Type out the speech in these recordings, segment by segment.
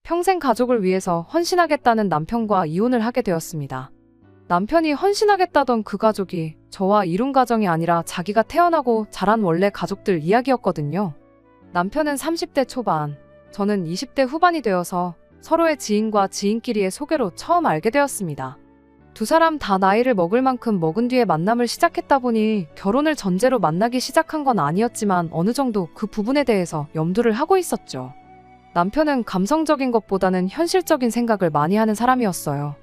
평생 가족을 위해서 헌신하겠다는 남편과 이혼을 하게 되었습니다. 남편이 헌신하겠다던 그 가족이 저와 이룬 가정이 아니라 자기가 태어나고 자란 원래 가족들 이야기였거든요. 남편은 30대 초반, 저는 20대 후반이 되어서 서로의 지인과 지인끼리의 소개로 처음 알게 되었습니다. 두 사람 다 나이를 먹을 만큼 먹은 뒤에 만남을 시작했다 보니 결혼을 전제로 만나기 시작한 건 아니었지만 어느 정도 그 부분에 대해서 염두를 하고 있었죠. 남편은 감성적인 것보다는 현실적인 생각을 많이 하는 사람이었어요.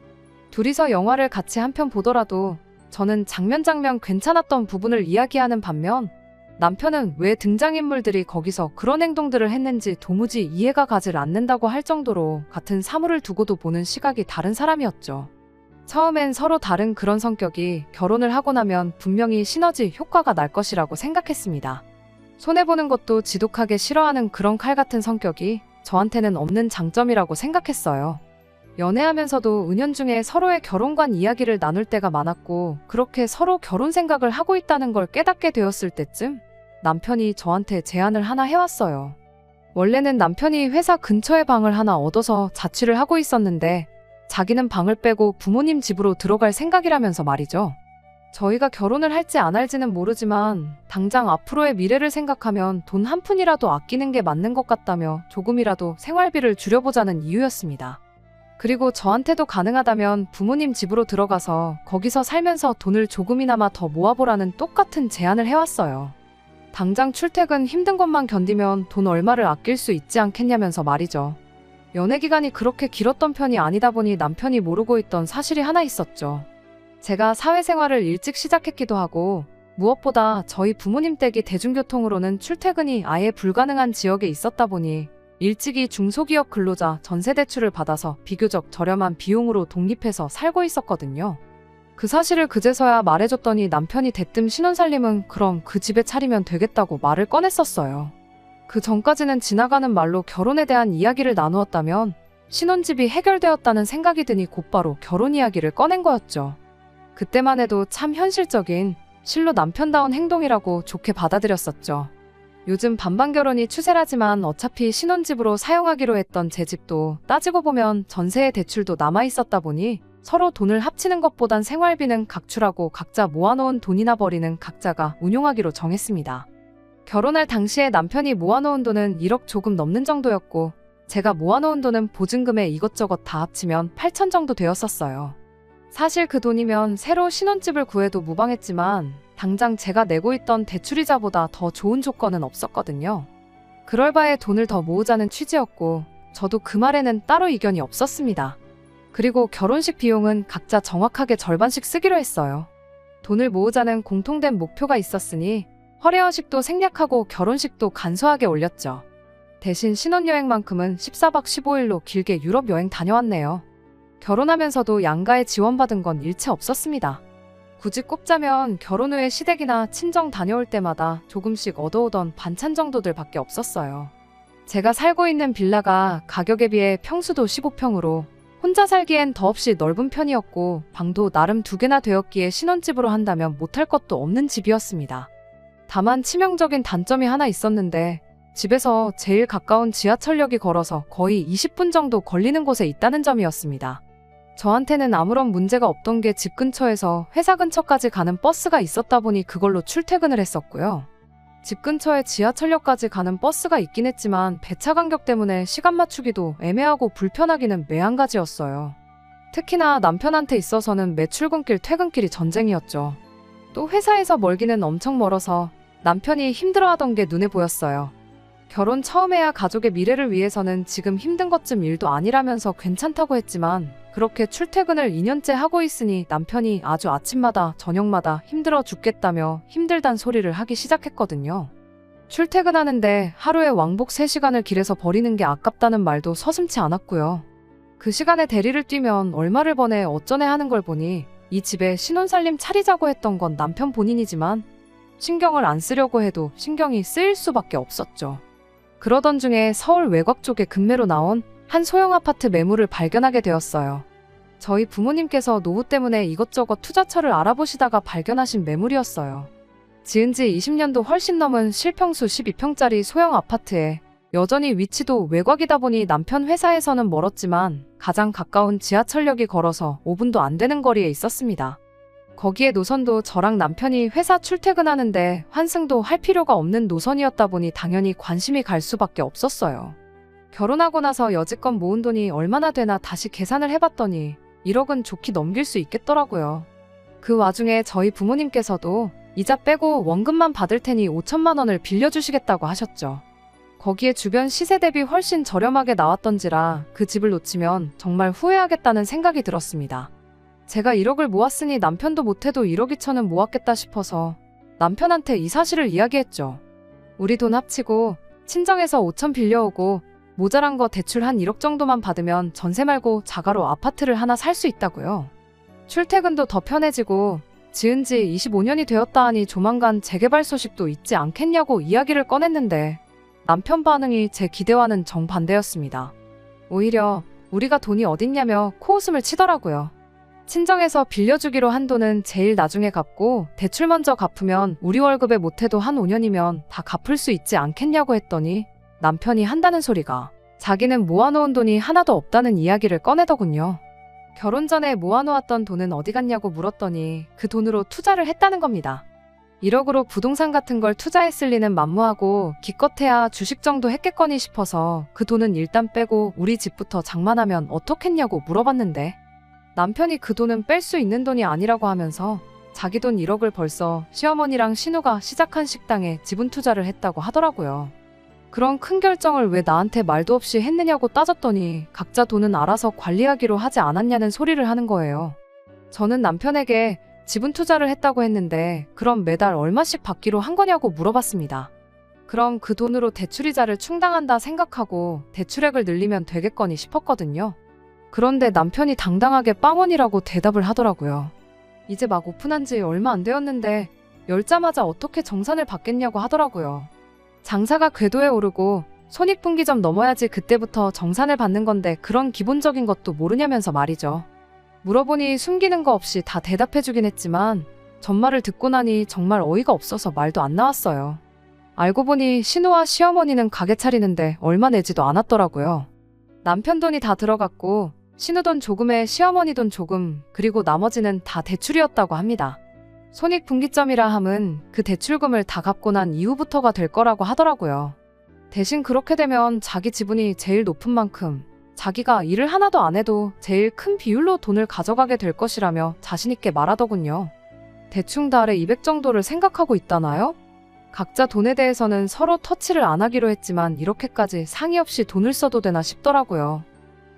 둘이서 영화를 같이 한 편 보더라도 저는 장면 괜찮았던 부분을 이야기하는 반면 남편은 왜 등장인물들이 거기서 그런 행동들을 했는지 도무지 이해가 가질 않는다고 할 정도로 같은 사물을 두고도 보는 시각이 다른 사람이었죠. 처음엔 서로 다른 그런 성격이 결혼을 하고 나면 분명히 시너지 효과가 날 것이라고 생각했습니다. 손해보는 것도 지독하게 싫어하는 그런 칼 같은 성격이 저한테는 없는 장점이라고 생각했어요. 연애하면서도 은연중에 서로의 결혼관 이야기를 나눌 때가 많았고 그렇게 서로 결혼 생각을 하고 있다는 걸 깨닫게 되었을 때쯤 남편이 저한테 제안을 하나 해왔어요. 원래는 남편이 회사 근처에 방을 하나 얻어서 자취를 하고 있었는데 자기는 방을 빼고 부모님 집으로 들어갈 생각이라면서 말이죠. 저희가 결혼을 할지 안 할지는 모르지만 당장 앞으로의 미래를 생각하면 돈 한 푼이라도 아끼는 게 맞는 것 같다며 조금이라도 생활비를 줄여보자는 이유였습니다. 그리고 저한테도 가능하다면 부모님 집으로 들어가서 거기서 살면서 돈을 조금이나마 더 모아보라는 똑같은 제안을 해왔어요. 당장 출퇴근 힘든 것만 견디면 돈 얼마를 아낄 수 있지 않겠냐면서 말이죠. 연애 기간이 그렇게 길었던 편이 아니다 보니 남편이 모르고 있던 사실이 하나 있었죠. 제가 사회생활을 일찍 시작했기도 하고 무엇보다 저희 부모님 댁이 대중교통으로는 출퇴근이 아예 불가능한 지역에 있었다 보니 일찍이 중소기업 근로자 전세대출을 받아서 비교적 저렴한 비용으로 독립해서 살고 있었거든요. 그 사실을 그제서야 말해줬더니 남편이 대뜸 신혼살림은 그럼 그 집에 차리면 되겠다고 말을 꺼냈었어요. 그 전까지는 지나가는 말로 결혼에 대한 이야기를 나누었다면 신혼집이 해결되었다는 생각이 드니 곧바로 결혼 이야기를 꺼낸 거였죠. 그때만 해도 참 현실적인 실로 남편다운 행동이라고 좋게 받아들였었죠. 요즘 반반 결혼이 추세라지만 어차피 신혼집으로 사용하기로 했던 제 집도 따지고 보면 전세의 대출도 남아있었다 보니 서로 돈을 합치는 것보단 생활비는 각출하고 각자 모아놓은 돈이나 벌이는 각자가 운용하기로 정했습니다. 결혼할 당시에 남편이 모아놓은 돈은 1억 조금 넘는 정도였고 제가 모아놓은 돈은 보증금에 이것저것 다 합치면 8천 정도 되었었어요. 사실 그 돈이면 새로 신혼집을 구해도 무방했지만 당장 제가 내고 있던 대출이자보다 더 좋은 조건은 없었거든요. 그럴 바에 돈을 더 모으자는 취지였고 저도 그 말에는 따로 이견이 없었습니다. 그리고 결혼식 비용은 각자 정확하게 절반씩 쓰기로 했어요. 돈을 모으자는 공통된 목표가 있었으니 허례허식도 생략하고 결혼식도 간소하게 올렸죠. 대신 신혼여행만큼은 14박 15일로 길게 유럽 여행 다녀왔네요. 결혼하면서도 양가에 지원받은 건 일체 없었습니다. 굳이 꼽자면 결혼 후에 시댁이나 친정 다녀올 때마다 조금씩 얻어오던 반찬 정도들밖에 없었어요. 제가 살고 있는 빌라가 가격에 비해 평수도 15평으로 혼자 살기엔 더없이 넓은 편이었고 방도 나름 2개나 되었기에 신혼집으로 한다면 못할 것도 없는 집이었습니다. 다만 치명적인 단점이 하나 있었는데 집에서 제일 가까운 지하철역이 걸어서 거의 20분 정도 걸리는 곳에 있다는 점이었습니다. 저한테는 아무런 문제가 없던 게 집 근처에서 회사 근처까지 가는 버스가 있었다 보니 그걸로 출퇴근을 했었고요. 집 근처에 지하철역까지 가는 버스가 있긴 했지만 배차 간격 때문에 시간 맞추기도 애매하고 불편하기는 매한가지였어요. 특히나 남편한테 있어서는 매출근길 퇴근길이 전쟁이었죠. 또 회사에서 멀기는 엄청 멀어서 남편이 힘들어하던 게 눈에 보였어요. 결혼 처음에야 가족의 미래를 위해서는 지금 힘든 것쯤 일도 아니라면서 괜찮다고 했지만 그렇게 출퇴근을 2년째 하고 있으니 남편이 아주 아침마다 저녁마다 힘들어 죽겠다며 힘들단 소리를 하기 시작했거든요. 출퇴근하는데 하루에 왕복 3시간을 길에서 버리는 게 아깝다는 말도 서슴지 않았고요. 그 시간에 대리를 뛰면 얼마를 버네 어쩌네 하는 걸 보니 이 집에 신혼살림 차리자고 했던 건 남편 본인이지만 신경을 안 쓰려고 해도 신경이 쓰일 수밖에 없었죠. 그러던 중에 서울 외곽 쪽에 급매로 나온 한 소형 아파트 매물을 발견하게 되었어요. 저희 부모님께서 노후 때문에 이것저것 투자처를 알아보시다가 발견하신 매물이었어요. 지은 지 20년도 훨씬 넘은 실평수 12평짜리 소형 아파트에 여전히 위치도 외곽이다 보니 남편 회사에서는 멀었지만 가장 가까운 지하철역이 걸어서 5분도 안 되는 거리에 있었습니다. 거기에 노선도 저랑 남편이 회사 출퇴근하는데 환승도 할 필요가 없는 노선이었다 보니 당연히 관심이 갈 수밖에 없었어요. 결혼하고 나서 여지껏 모은 돈이 얼마나 되나 다시 계산을 해봤더니 1억은 좋게 넘길 수 있겠더라고요. 그 와중에 저희 부모님께서도 이자 빼고 원금만 받을 테니 5천만 원을 빌려주시겠다고 하셨죠. 거기에 주변 시세 대비 훨씬 저렴하게 나왔던지라 그 집을 놓치면 정말 후회하겠다는 생각이 들었습니다. 제가 1억을 모았으니 남편도 못해도 1억 2천은 모았겠다 싶어서 남편한테 이 사실을 이야기했죠. 우리 돈 합치고 친정에서 5천 빌려오고 모자란 거 대출 한 1억 정도만 받으면 전세 말고 자가로 아파트를 하나 살 수 있다고요. 출퇴근도 더 편해지고 지은 지 25년이 되었다 하니 조만간 재개발 소식도 있지 않겠냐고 이야기를 꺼냈는데 남편 반응이 제 기대와는 정반대였습니다. 오히려 우리가 돈이 어딨냐며 코웃음을 치더라고요. 친정에서 빌려주기로 한 돈은 제일 나중에 갚고 대출 먼저 갚으면 우리 월급에 못해도 한 5년이면 다 갚을 수 있지 않겠냐고 했더니 남편이 한다는 소리가 자기는 모아놓은 돈이 하나도 없다는 이야기를 꺼내더군요. 결혼 전에 모아놓았던 돈은 어디 갔냐고 물었더니 그 돈으로 투자를 했다는 겁니다. 1억으로 부동산 같은 걸 투자했을 리는 만무하고 기껏해야 주식 정도 했겠거니 싶어서 그 돈은 일단 빼고 우리 집부터 장만하면 어떻겠냐고 물어봤는데 남편이 그 돈은 뺄 수 있는 돈이 아니라고 하면서 자기 돈 1억을 벌써 시어머니랑 신우가 시작한 식당에 지분 투자를 했다고 하더라고요. 그런 큰 결정을 왜 나한테 말도 없이 했느냐고 따졌더니 각자 돈은 알아서 관리하기로 하지 않았냐는 소리를 하는 거예요. 저는 남편에게 지분 투자를 했다고 했는데 그럼 매달 얼마씩 받기로 한 거냐고 물어봤습니다. 그럼 그 돈으로 대출이자를 충당한다 생각하고 대출액을 늘리면 되겠거니 싶었거든요. 그런데 남편이 당당하게 빵원이라고 대답을 하더라고요. 이제 막 오픈한 지 얼마 안 되었는데 열자마자 어떻게 정산을 받겠냐고 하더라고요. 장사가 궤도에 오르고 손익분기점 넘어야지 그때부터 정산을 받는 건데 그런 기본적인 것도 모르냐면서 말이죠. 물어보니 숨기는 거 없이 다 대답해주긴 했지만 전말을 듣고 나니 정말 어이가 없어서 말도 안 나왔어요. 알고 보니 신우와 시어머니는 가게 차리는데 얼마 내지도 않았더라고요. 남편 돈이 다 들어갔고 신우 돈 조금에 시어머니 돈 조금 그리고 나머지는 다 대출이었다고 합니다. 손익분기점이라 함은 그 대출금을 다 갚고 난 이후부터가 될 거라고 하더라고요. 대신 그렇게 되면 자기 지분이 제일 높은 만큼 자기가 일을 하나도 안 해도 제일 큰 비율로 돈을 가져가게 될 것이라며 자신있게 말하더군요. 대충 달에 200 정도를 생각하고 있다나요? 각자 돈에 대해서는 서로 터치를 안 하기로 했지만 이렇게까지 상의 없이 돈을 써도 되나 싶더라고요.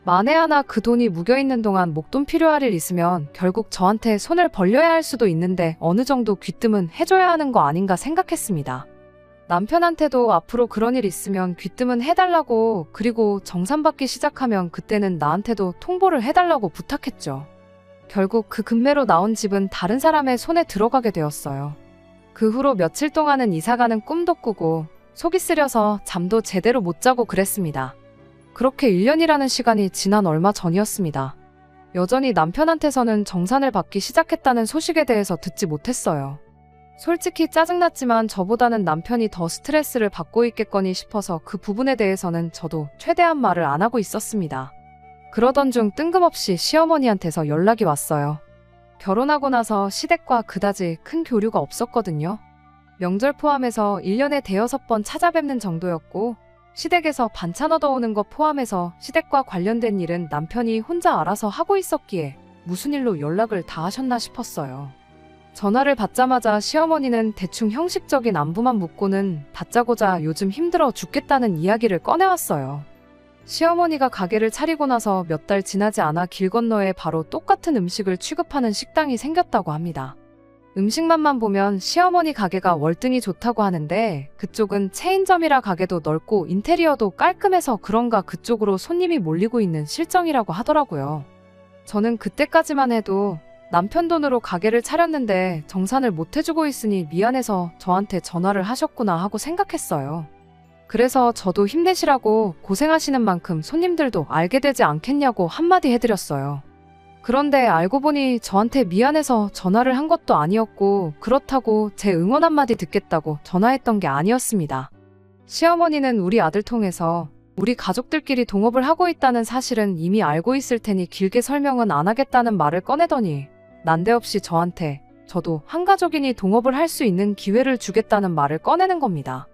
만에 하나 그 돈이 묵여있는 동안 목돈 필요할 일 있으면 결국 저한테 손을 벌려야 할 수도 있는데 어느 정도 귀뜸은 해줘야 하는 거 아닌가 생각했습니다. 남편한테도 앞으로 그런 일 있으면 귀뜸은 해달라고 그리고 정산받기 시작하면 그때는 나한테도 통보를 해달라고 부탁했죠. 결국 그 금매로 나온 집은 다른 사람의 손에 들어가게 되었어요. 그 후로 며칠 동안은 이사가는 꿈도 꾸고 속이 쓰려서 잠도 제대로 못 자고 그랬습니다. 그렇게 1년이라는 시간이 지난 얼마 전이었습니다. 여전히 남편한테서는 정산을 받기 시작했다는 소식에 대해서 듣지 못했어요. 솔직히 짜증났지만 저보다는 남편이 더 스트레스를 받고 있겠거니 싶어서 그 부분에 대해서는 저도 최대한 말을 안 하고 있었습니다. 그러던 중 뜬금없이 시어머니한테서 연락이 왔어요. 결혼하고 나서 시댁과 그다지 큰 교류가 없었거든요. 명절 포함해서 1년에 대여섯 번 찾아뵙는 정도였고 시댁에서 반찬 얻어오는 것 포함해서 시댁과 관련된 일은 남편이 혼자 알아서 하고 있었기에 무슨 일로 연락을 다 하셨나 싶었어요. 전화를 받자마자 시어머니는 대충 형식적인 안부만 묻고는 다짜고짜 요즘 힘들어 죽겠다는 이야기를 꺼내왔어요. 시어머니가 가게를 차리고 나서 몇 달 지나지 않아 길 건너에 바로 똑같은 음식을 취급하는 식당이 생겼다고 합니다. 음식만만 보면 시어머니 가게가 월등히 좋다고 하는데 그쪽은 체인점이라 가게도 넓고 인테리어도 깔끔해서 그런가 그쪽으로 손님이 몰리고 있는 실정이라고 하더라고요. 저는 그때까지만 해도 남편 돈으로 가게를 차렸는데 정산을 못 해주고 있으니 미안해서 저한테 전화를 하셨구나 하고 생각했어요. 그래서 저도 힘내시라고 고생하시는 만큼 손님들도 알게 되지 않겠냐고 한마디 해드렸어요. 그런데 알고 보니 저한테 미안해서 전화를 한 것도 아니었고 그렇다고 제 응원 한마디 듣겠다고 전화했던 게 아니었습니다. 시어머니는 우리 아들 통해서 우리 가족들끼리 동업을 하고 있다는 사실은 이미 알고 있을 테니 길게 설명은 안 하겠다는 말을 꺼내더니 난데없이 저한테 저도 한 가족이니 동업을 할 수 있는 기회를 주겠다는 말을 꺼내는 겁니다.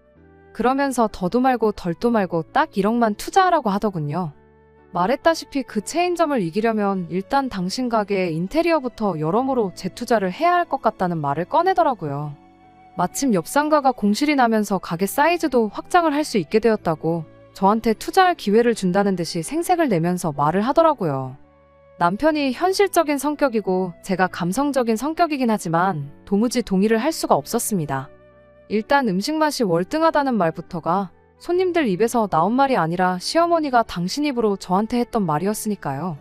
그러면서 더도 말고 덜도 말고 딱 1억만 투자하라고 하더군요. 말했다시피 그 체인점을 이기려면 일단 당신 가게의 인테리어부터 여러모로 재투자를 해야 할 것 같다는 말을 꺼내더라고요. 마침 옆 상가가 공실이 나면서 가게 사이즈도 확장을 할 수 있게 되었다고 저한테 투자할 기회를 준다는 듯이 생색을 내면서 말을 하더라고요. 남편이 현실적인 성격이고 제가 감성적인 성격이긴 하지만 도무지 동의를 할 수가 없었습니다. 일단 음식 맛이 월등하다는 말부터가 손님들 입에서 나온 말이 아니라 시어머니가 당신 입으로 저한테 했던 말이었으니까요.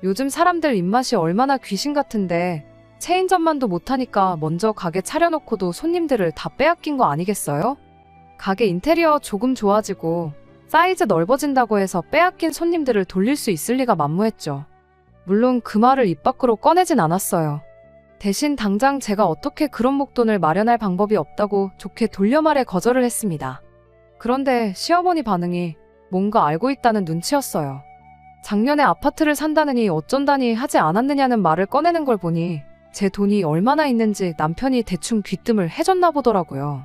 요즘 사람들 입맛이 얼마나 귀신 같은데 체인점만도 못하니까 먼저 가게 차려놓고도 손님들을 다 빼앗긴 거 아니겠어요? 가게 인테리어 조금 좋아지고 사이즈 넓어진다고 해서 빼앗긴 손님들을 돌릴 수 있을 리가 만무했죠. 물론 그 말을 입 밖으로 꺼내진 않았어요. 대신 당장 제가 어떻게 그런 목돈을 마련할 방법이 없다고 좋게 돌려 말해 거절을 했습니다. 그런데 시어머니 반응이 뭔가 알고 있다는 눈치였어요. 작년에 아파트를 산다느니 어쩐다니 하지 않았느냐는 말을 꺼내는 걸 보니 제 돈이 얼마나 있는지 남편이 대충 귀뜸을 해줬나 보더라고요.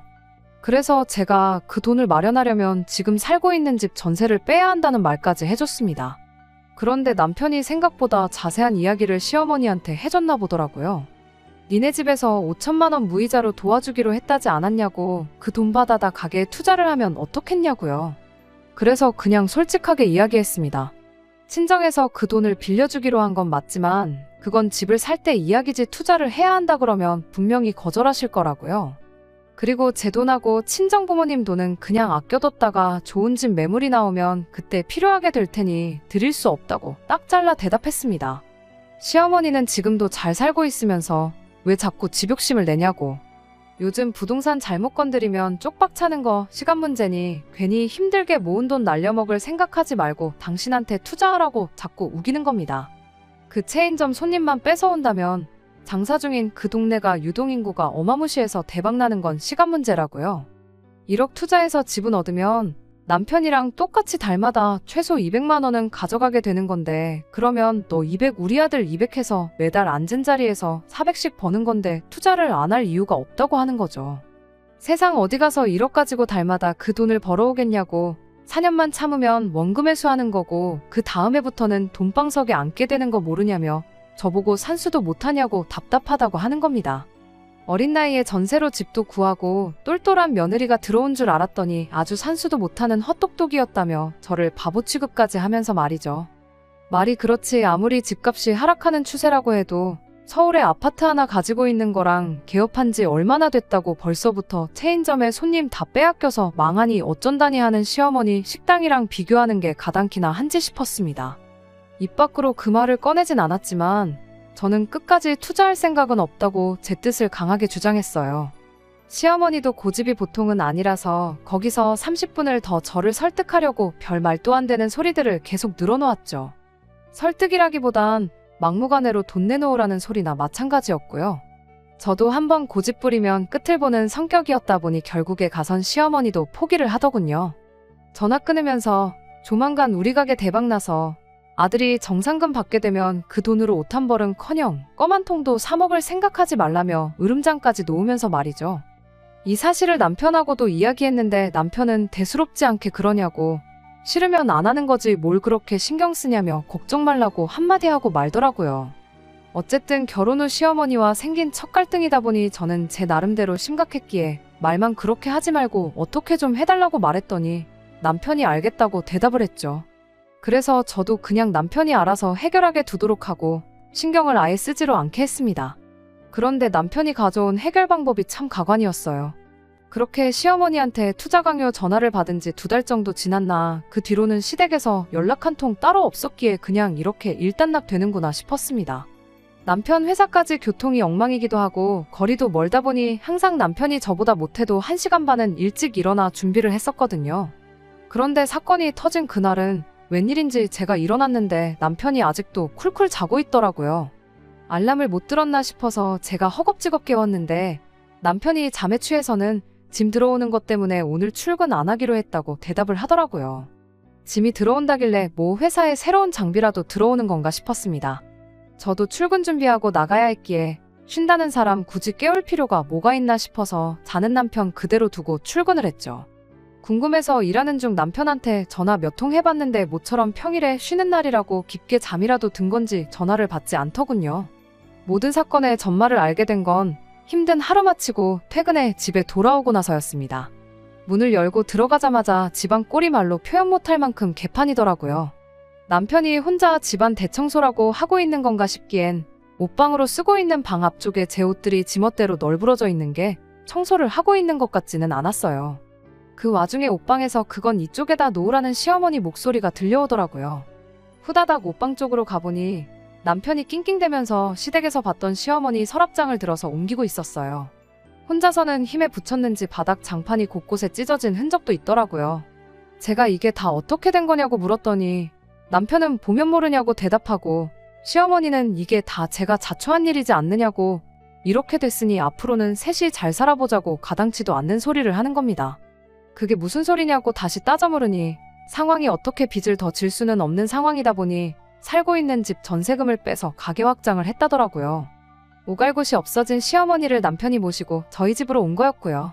그래서 제가 그 돈을 마련하려면 지금 살고 있는 집 전세를 빼야 한다는 말까지 해줬습니다. 그런데 남편이 생각보다 자세한 이야기를 시어머니한테 해줬나 보더라고요. 니네 집에서 5천만 원 무이자로 도와주기로 했다지 않았냐고 그 돈 받아다 가게에 투자를 하면 어떻겠냐고요. 그래서 그냥 솔직하게 이야기했습니다. 친정에서 그 돈을 빌려주기로 한 건 맞지만 그건 집을 살 때 이야기지 투자를 해야 한다 그러면 분명히 거절하실 거라고요. 그리고 제 돈하고 친정 부모님 돈은 그냥 아껴뒀다가 좋은 집 매물이 나오면 그때 필요하게 될 테니 드릴 수 없다고 딱 잘라 대답했습니다. 시어머니는 지금도 잘 살고 있으면서 왜 자꾸 집 욕심을 내냐고. 요즘 부동산 잘못 건드리면 쪽박 차는 거 시간 문제니 괜히 힘들게 모은 돈 날려먹을 생각하지 말고 당신한테 투자하라고 자꾸 우기는 겁니다. 그 체인점 손님만 뺏어온다면 장사 중인 그 동네가 유동인구가 어마무시해서 대박나는 건 시간 문제라고요. 1억 투자해서 집은 얻으면 남편이랑 똑같이 달마다 최소 200만 원은 가져가게 되는 건데 그러면 너 200 우리 아들 200 해서 매달 앉은 자리에서 400씩 버는 건데 투자를 안 할 이유가 없다고 하는 거죠. 세상 어디 가서 1억 가지고 달마다 그 돈을 벌어오겠냐고. 4년만 참으면 원금 회수하는 거고 그 다음 해부터는 돈방석에 앉게 되는 거 모르냐며 저보고 산수도 못하냐고 답답하다고 하는 겁니다. 어린 나이에 전세로 집도 구하고 똘똘한 며느리가 들어온 줄 알았더니 아주 산수도 못하는 헛똑똑이었다며 저를 바보 취급까지 하면서 말이죠. 말이 그렇지 아무리 집값이 하락하는 추세라고 해도 서울에 아파트 하나 가지고 있는 거랑 개업한 지 얼마나 됐다고 벌써부터 체인점에 손님 다 빼앗겨서 망하니 어쩐다니 하는 시어머니 식당이랑 비교하는 게 가당키나 한지 싶었습니다. 입 밖으로 그 말을 꺼내진 않았지만 저는 끝까지 투자할 생각은 없다고 제 뜻을 강하게 주장했어요. 시어머니도 고집이 보통은 아니라서 거기서 30분을 더 저를 설득하려고 별 말도 안 되는 소리들을 계속 늘어놓았죠. 설득이라기보단 막무가내로 돈 내놓으라는 소리나 마찬가지였고요. 저도 한번 고집 부리면 끝을 보는 성격이었다 보니 결국에 가선 시어머니도 포기를 하더군요. 전화 끊으면서 조만간 우리 가게 대박나서 아들이 정상금 받게 되면 그 돈으로 옷 한 벌은커녕 껌 한 통도 사 먹을 생각하지 말라며 으름장까지 놓으면서 말이죠. 이 사실을 남편하고도 이야기했는데 남편은 대수롭지 않게 그러냐고 싫으면 안 하는 거지 뭘 그렇게 신경 쓰냐며 걱정 말라고 한마디 하고 말더라고요. 어쨌든 결혼 후 시어머니와 생긴 첫 갈등이다 보니 저는 제 나름대로 심각했기에 말만 그렇게 하지 말고 어떻게 좀 해달라고 말했더니 남편이 알겠다고 대답을 했죠. 그래서 저도 그냥 남편이 알아서 해결하게 두도록 하고 신경을 아예 쓰지로 않게 했습니다. 그런데 남편이 가져온 해결 방법이 참 가관이었어요. 그렇게 시어머니한테 투자 강요 전화를 받은 지 2달 정도 지났나 그 뒤로는 시댁에서 연락 한 통 따로 없었기에 그냥 이렇게 일단락 되는구나 싶었습니다. 남편 회사까지 교통이 엉망이기도 하고 거리도 멀다 보니 항상 남편이 저보다 못해도 1시간 반은 일찍 일어나 준비를 했었거든요. 그런데 사건이 터진 그날은 웬일인지 제가 일어났는데 남편이 아직도 쿨쿨 자고 있더라고요. 알람을 못 들었나 싶어서 제가 허겁지겁 깨웠는데 남편이 잠에 취해서는 짐 들어오는 것 때문에 오늘 출근 안 하기로 했다고 대답을 하더라고요. 짐이 들어온다길래 뭐 회사에 새로운 장비라도 들어오는 건가 싶었습니다. 저도 출근 준비하고 나가야 했기에 쉰다는 사람 굳이 깨울 필요가 뭐가 있나 싶어서 자는 남편 그대로 두고 출근을 했죠. 궁금해서 일하는 중 남편한테 전화 몇 통 해봤는데 모처럼 평일에 쉬는 날이라고 깊게 잠이라도 든 건지 전화를 받지 않더군요. 모든 사건의 전말을 알게 된 건 힘든 하루 마치고 퇴근해 집에 돌아오고 나서였습니다. 문을 열고 들어가자마자 집안 꼴이 말로 표현 못할 만큼 개판이더라고요. 남편이 혼자 집안 대청소라고 하고 있는 건가 싶기엔 옷방으로 쓰고 있는 방 앞쪽에 제 옷들이 지멋대로 널브러져 있는 게 청소를 하고 있는 것 같지는 않았어요. 그 와중에 옷방에서 그건 이쪽에다 놓으라는 시어머니 목소리가 들려오더라고요. 후다닥 옷방 쪽으로 가보니 남편이 낑낑대면서 시댁에서 봤던 시어머니 서랍장을 들어서 옮기고 있었어요. 혼자서는 힘에 부쳤는지 바닥 장판이 곳곳에 찢어진 흔적도 있더라고요. 제가 이게 다 어떻게 된 거냐고 물었더니 남편은 보면 모르냐고 대답하고 시어머니는 이게 다 제가 자초한 일이지 않느냐고 이렇게 됐으니 앞으로는 셋이 잘 살아보자고 가당치도 않는 소리를 하는 겁니다. 그게 무슨 소리냐고 다시 따져 물으니 상황이 어떻게 빚을 더 질 수는 없는 상황이다 보니 살고 있는 집 전세금을 빼서 가게 확장을 했다더라고요. 오갈 곳이 없어진 시어머니를 남편이 모시고 저희 집으로 온 거였고요.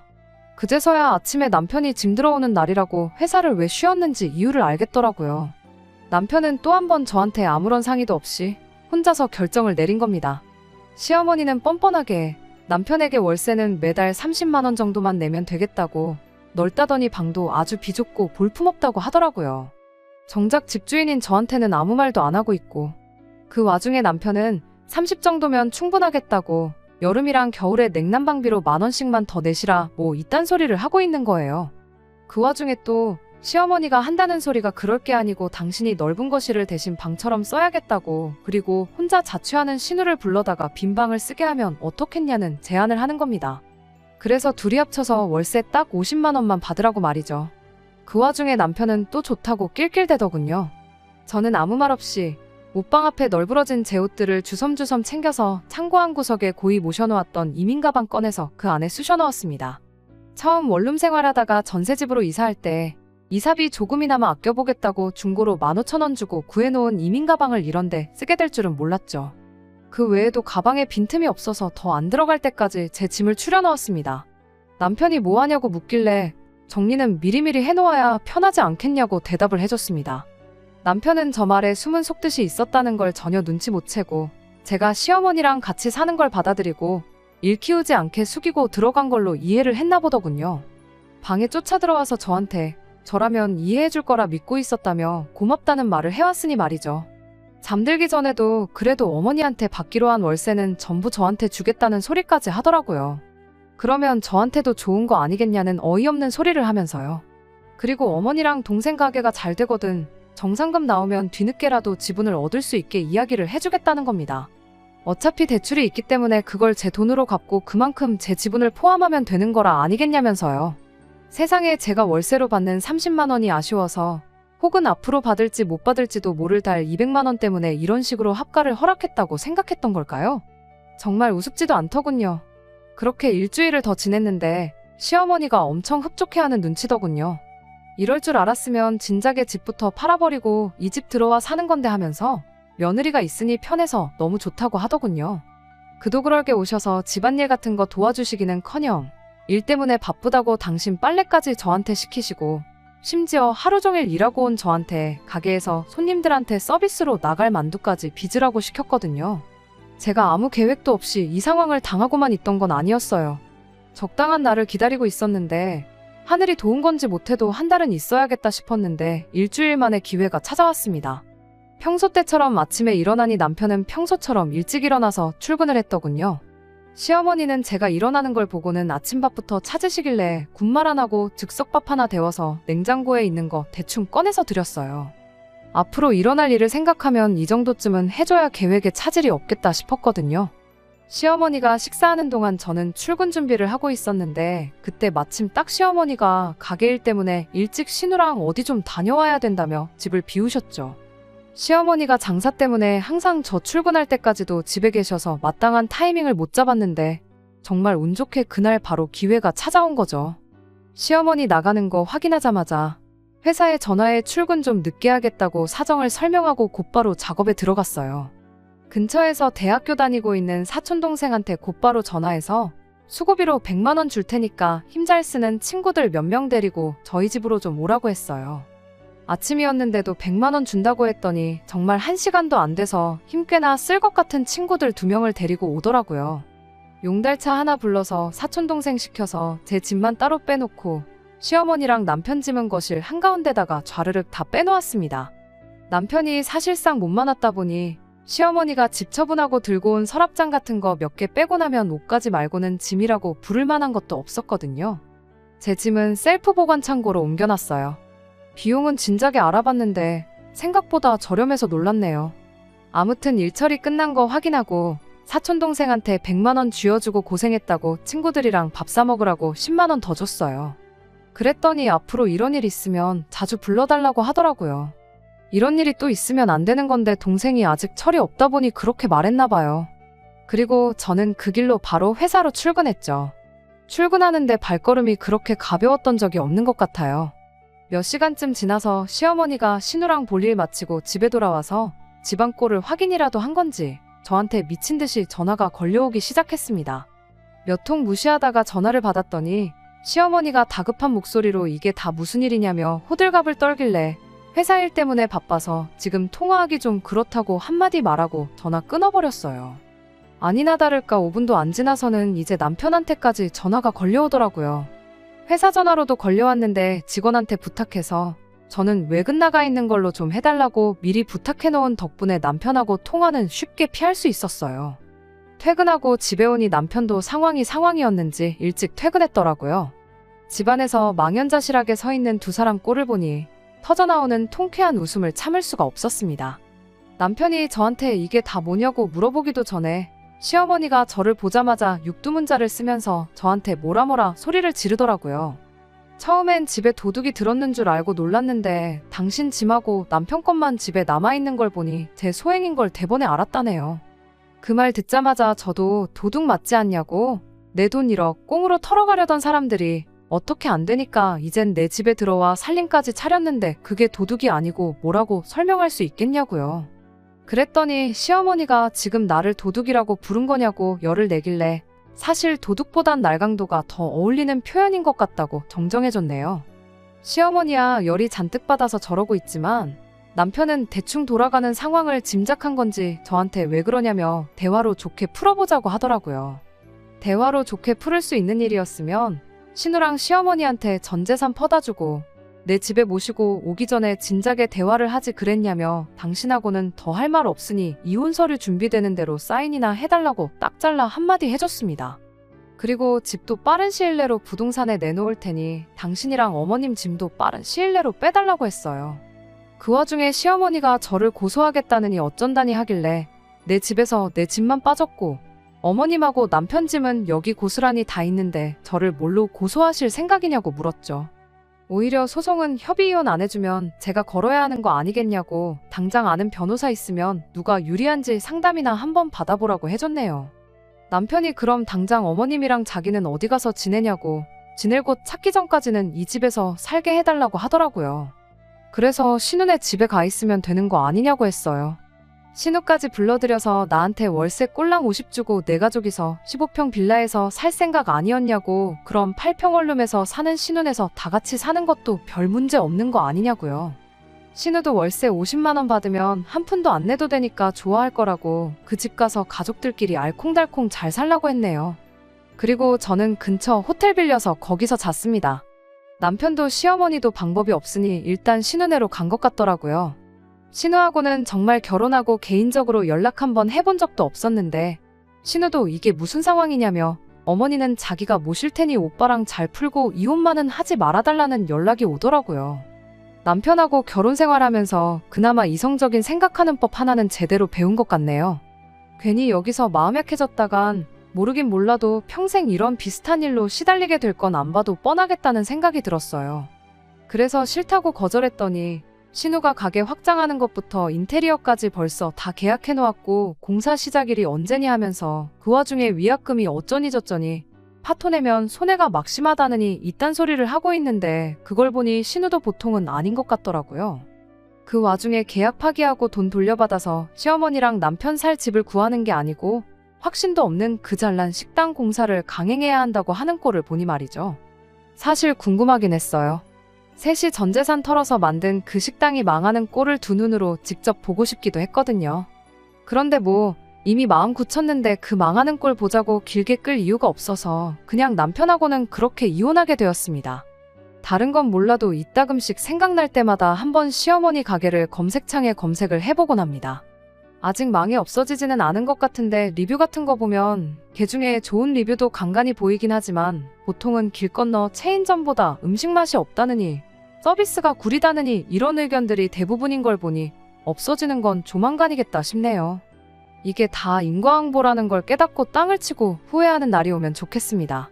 그제서야 아침에 남편이 짐 들어오는 날이라고 회사를 왜 쉬었는지 이유를 알겠더라고요. 남편은 또 한 번 저한테 아무런 상의도 없이 혼자서 결정을 내린 겁니다. 시어머니는 뻔뻔하게 남편에게 월세는 매달 30만 원 정도만 내면 되겠다고 넓다더니 방도 아주 비좁고 볼품없다고 하더라고요. 정작 집주인인 저한테는 아무 말도 안 하고 있고 그 와중에 남편은 30 정도면 충분하겠다고 여름이랑 겨울에 냉난방비로 10,000원씩만 더 내시라 뭐 이딴 소리를 하고 있는 거예요. 그 와중에 또 시어머니가 한다는 소리가 그럴 게 아니고 당신이 넓은 거실을 대신 방처럼 써야겠다고 그리고 혼자 자취하는 신우를 불러다가 빈 방을 쓰게 하면 어떻겠냐는 제안을 하는 겁니다. 그래서 둘이 합쳐서 월세 딱 50만 원만 받으라고 말이죠. 그 와중에 남편은 또 좋다고 낄낄대더군요. 저는 아무 말 없이 옷방 앞에 널브러진 제 옷들을 주섬주섬 챙겨서 창고 한 구석에 고이 모셔놓았던 이민 가방 꺼내서 그 안에 쑤셔 넣었습니다. 처음 원룸 생활하다가 전세집으로 이사할 때 이사비 조금이나마 아껴보겠다고 중고로 15,000원 주고 구해놓은 이민 가방을 이런데 쓰게 될 줄은 몰랐죠. 그 외에도 가방에 빈틈이 없어서 더 안 들어갈 때까지 제 짐을 추려 넣었습니다. 남편이 뭐 하냐고 묻길래 정리는 미리미리 해놓아야 편하지 않겠냐고 대답을 해줬습니다. 남편은 저 말에 숨은 속뜻이 있었다는 걸 전혀 눈치 못 채고 제가 시어머니랑 같이 사는 걸 받아들이고 일 키우지 않게 숙이고 들어간 걸로 이해를 했나 보더군요. 방에 쫓아 들어와서 저한테 저라면 이해해줄 거라 믿고 있었다며 고맙다는 말을 해왔으니 말이죠. 잠들기 전에도 그래도 어머니한테 받기로 한 월세는 전부 저한테 주겠다는 소리까지 하더라고요. 그러면 저한테도 좋은 거 아니겠냐는 어이없는 소리를 하면서요. 그리고 어머니랑 동생 가게가 잘 되거든 정상금 나오면 뒤늦게라도 지분을 얻을 수 있게 이야기를 해주겠다는 겁니다. 어차피 대출이 있기 때문에 그걸 제 돈으로 갚고 그만큼 제 지분을 포함하면 되는 거라 아니겠냐면서요. 세상에 제가 월세로 받는 30만 원이 아쉬워서 혹은 앞으로 받을지 못 받을지도 모를 달 200만 원 때문에 이런 식으로 합가를 허락했다고 생각했던 걸까요? 정말 우습지도 않더군요. 그렇게 일주일을 더 지냈는데 시어머니가 엄청 흡족해하는 눈치더군요. 이럴 줄 알았으면 진작에 집부터 팔아버리고 이 집 들어와 사는 건데 하면서 며느리가 있으니 편해서 너무 좋다고 하더군요. 그도 그럴 게 오셔서 집안일 같은 거 도와주시기는커녕 일 때문에 바쁘다고 당신 빨래까지 저한테 시키시고 심지어 하루 종일 일하고 온 저한테 가게에서 손님들한테 서비스로 나갈 만두까지 빚으라고 시켰거든요. 제가 아무 계획도 없이 이 상황을 당하고만 있던 건 아니었어요. 적당한 날을 기다리고 있었는데 하늘이 도운 건지 못해도 한 달은 있어야겠다 싶었는데 일주일 만에 기회가 찾아왔습니다. 평소 때처럼 아침에 일어나니 남편은 평소처럼 일찍 일어나서 출근을 했더군요. 시어머니는 제가 일어나는 걸 보고는 아침밥부터 찾으시길래 군말 안 하고 즉석밥 하나 데워서 냉장고에 있는 거 대충 꺼내서 드렸어요. 앞으로 일어날 일을 생각하면 이 정도쯤은 해줘야 계획에 차질이 없겠다 싶었거든요. 시어머니가 식사하는 동안 저는 출근 준비를 하고 있었는데 그때 마침 딱 시어머니가 가게 일 때문에 일찍 신우랑 어디 좀 다녀와야 된다며 집을 비우셨죠. 시어머니가 장사 때문에 항상 저 출근할 때까지도 집에 계셔서 마땅한 타이밍을 못 잡았는데 정말 운 좋게 그날 바로 기회가 찾아온 거죠. 시어머니 나가는 거 확인하자마자 회사에 전화해 출근 좀 늦게 하겠다고 사정을 설명하고 곧바로 작업에 들어갔어요. 근처에서 대학교 다니고 있는 사촌동생한테 곧바로 전화해서 수고비로 100만 원 줄 테니까 힘 잘 쓰는 친구들 몇 명 데리고 저희 집으로 좀 오라고 했어요. 아침이었는데도 100만 원 준다고 했더니 정말 1시간도 안 돼서 힘 꽤나 쓸 것 같은 친구들 2명을 데리고 오더라고요. 용달차 하나 불러서 사촌동생 시켜서 제 집만 따로 빼놓고 시어머니랑 남편 짐은 거실 한가운데다가 좌르륵 다 빼놓았습니다. 남편이 사실상 못 많았다 보니 시어머니가 집 처분하고 들고 온 서랍장 같은 거 몇 개 빼고 나면 옷가지 말고는 짐이라고 부를 만한 것도 없었거든요. 제 짐은 셀프 보관 창고로 옮겨놨어요. 비용은 진작에 알아봤는데 생각보다 저렴해서 놀랐네요. 아무튼 일처리 끝난 거 확인하고 사촌동생한테 100만 원 쥐어주고 고생했다고 친구들이랑 밥 사 먹으라고 10만 원 더 줬어요. 그랬더니 앞으로 이런 일 있으면 자주 불러달라고 하더라고요. 이런 일이 또 있으면 안 되는 건데 동생이 아직 철이 없다 보니 그렇게 말했나 봐요. 그리고 저는 그 길로 바로 회사로 출근했죠. 출근하는데 발걸음이 그렇게 가벼웠던 적이 없는 것 같아요. 몇 시간쯤 지나서 시어머니가 신우랑 볼일 마치고 집에 돌아와서 집안 꼴을 확인이라도 한 건지 저한테 미친 듯이 전화가 걸려오기 시작했습니다. 몇 통 무시하다가 전화를 받았더니 시어머니가 다급한 목소리로 이게 다 무슨 일이냐며 호들갑을 떨길래 회사 일 때문에 바빠서 지금 통화하기 좀 그렇다고 한마디 말하고 전화 끊어버렸어요. 아니나 다를까 5분도 안 지나서는 이제 남편한테까지 전화가 걸려오더라고요. 회사 전화로도 걸려왔는데 직원한테 부탁해서 저는 외근 나가 있는 걸로 좀 해달라고 미리 부탁해놓은 덕분에 남편하고 통화는 쉽게 피할 수 있었어요. 퇴근하고 집에 오니 남편도 상황이었는지 일찍 퇴근했더라고요. 집안에서 망연자실하게 서 있는 두 사람 꼴을 보니 터져나오는 통쾌한 웃음을 참을 수가 없었습니다. 남편이 저한테 이게 다 뭐냐고 물어보기도 전에 시어머니가 저를 보자마자 육두문자를 쓰면서 저한테 뭐라 소리를 지르더라고요. 처음엔 집에 도둑이 들었는 줄 알고 놀랐는데 당신 짐하고 남편 것만 집에 남아있는 걸 보니 제 소행인 걸 대번에 알았다네요. 그 말 듣자마자 저도 도둑 맞지 않냐고 내 돈 1억 꽁으로 털어가려던 사람들이 어떻게 안 되니까 이젠 내 집에 들어와 살림까지 차렸는데 그게 도둑이 아니고 뭐라고 설명할 수 있겠냐고요. 그랬더니 시어머니가 지금 나를 도둑이라고 부른 거냐고 열을 내길래 사실 도둑보단 날강도가 더 어울리는 표현인 것 같다고 정정해줬네요. 시어머니야 열이 잔뜩 받아서 저러고 있지만 남편은 대충 돌아가는 상황을 짐작한 건지 저한테 왜 그러냐며 대화로 좋게 풀어보자고 하더라고요. 대화로 좋게 풀을 수 있는 일이었으면 신우랑 시어머니한테 전 재산 퍼다주고 내 집에 모시고 오기 전에 진작에 대화를 하지 그랬냐며 당신하고는 더 할 말 없으니 이혼 서류 준비되는 대로 사인이나 해달라고 딱 잘라 한마디 해줬습니다. 그리고 집도 빠른 시일 내로 부동산에 내놓을 테니 당신이랑 어머님 짐도 빠른 시일 내로 빼달라고 했어요. 그 와중에 시어머니가 저를 고소하겠다느니 어쩐다니 하길래 내 집에서 내 짐만 빠졌고 어머님하고 남편 짐은 여기 고스란히 다 있는데 저를 뭘로 고소하실 생각이냐고 물었죠. 오히려 소송은 협의 이혼 안 해주면 제가 걸어야 하는 거 아니겠냐고 당장 아는 변호사 있으면 누가 유리한지 상담이나 한번 받아보라고 해줬네요. 남편이 그럼 당장 어머님이랑 자기는 어디 가서 지내냐고 지낼 곳 찾기 전까지는 이 집에서 살게 해달라고 하더라고요. 그래서 신우네 집에 가 있으면 되는 거 아니냐고 했어요. 신우까지 불러들여서 나한테 월세 꼴랑 50 주고 내 가족이서 15평 빌라에서 살 생각 아니었냐고 그럼 8평 원룸에서 사는 신우네서 다 같이 사는 것도 별 문제 없는 거 아니냐고요. 신우도 월세 50만 원 받으면 한 푼도 안 내도 되니까 좋아할 거라고 그 집 가서 가족들끼리 알콩달콩 잘 살라고 했네요. 그리고 저는 근처 호텔 빌려서 거기서 잤습니다. 남편도 시어머니도 방법이 없으니 일단 신우네로 간 것 같더라고요. 신우하고는 정말 결혼하고 개인적으로 연락 한번 해본 적도 없었는데 신우도 이게 무슨 상황이냐며 어머니는 자기가 모실 테니 오빠랑 잘 풀고 이혼만은 하지 말아달라는 연락이 오더라고요. 남편하고 결혼 생활하면서 그나마 이성적인 생각하는 법 하나는 제대로 배운 것 같네요. 괜히 여기서 마음 약해졌다간 모르긴 몰라도 평생 이런 비슷한 일로 시달리게 될 건 안 봐도 뻔하겠다는 생각이 들었어요. 그래서 싫다고 거절했더니 신우가 가게 확장하는 것부터 인테리어까지 벌써 다 계약해놓았고 공사 시작일이 언제니 하면서 그 와중에 위약금이 어쩌니 저쩌니 파토내면 손해가 막심하다느니 이딴 소리를 하고 있는데 그걸 보니 신우도 보통은 아닌 것 같더라고요. 그 와중에 계약 파기하고 돈 돌려받아서 시어머니랑 남편 살 집을 구하는 게 아니고 확신도 없는 그 잘난 식당 공사를 강행해야 한다고 하는 꼴을 보니 말이죠. 사실 궁금하긴 했어요. 셋이 전 재산 털어서 만든 그 식당이 망하는 꼴을 두 눈으로 직접 보고 싶기도 했거든요. 그런데 뭐 이미 마음 굳혔는데 그 망하는 꼴 보자고 길게 끌 이유가 없어서 그냥 남편하고는 그렇게 이혼하게 되었습니다. 다른 건 몰라도 이따금씩 생각날 때마다 한번 시어머니 가게를 검색창에 검색을 해보곤 합니다. 아직 망이 없어지지는 않은 것 같은데 리뷰 같은 거 보면 개중에 좋은 리뷰도 간간히 보이긴 하지만 보통은 길 건너 체인점보다 음식 맛이 없다느니 서비스가 구리다느니 이런 의견들이 대부분인 걸 보니 없어지는 건 조만간이겠다 싶네요. 이게 다 인과응보라는 걸 깨닫고 땅을 치고 후회하는 날이 오면 좋겠습니다.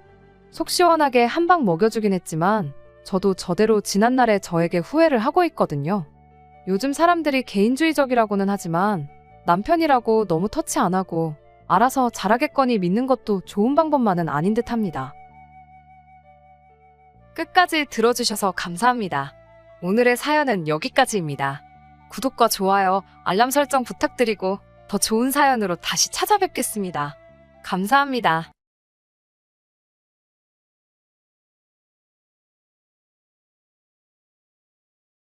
속 시원하게 한 방 먹여주긴 했지만 저도 저대로 지난날에 저에게 후회를 하고 있거든요. 요즘 사람들이 개인주의적이라고는 하지만 남편이라고 너무 터치 안 하고 알아서 잘하겠거니 믿는 것도 좋은 방법만은 아닌 듯 합니다. 끝까지 들어주셔서 감사합니다. 오늘의 사연은 여기까지입니다. 구독과 좋아요, 알람 설정 부탁드리고 더 좋은 사연으로 다시 찾아뵙겠습니다. 감사합니다.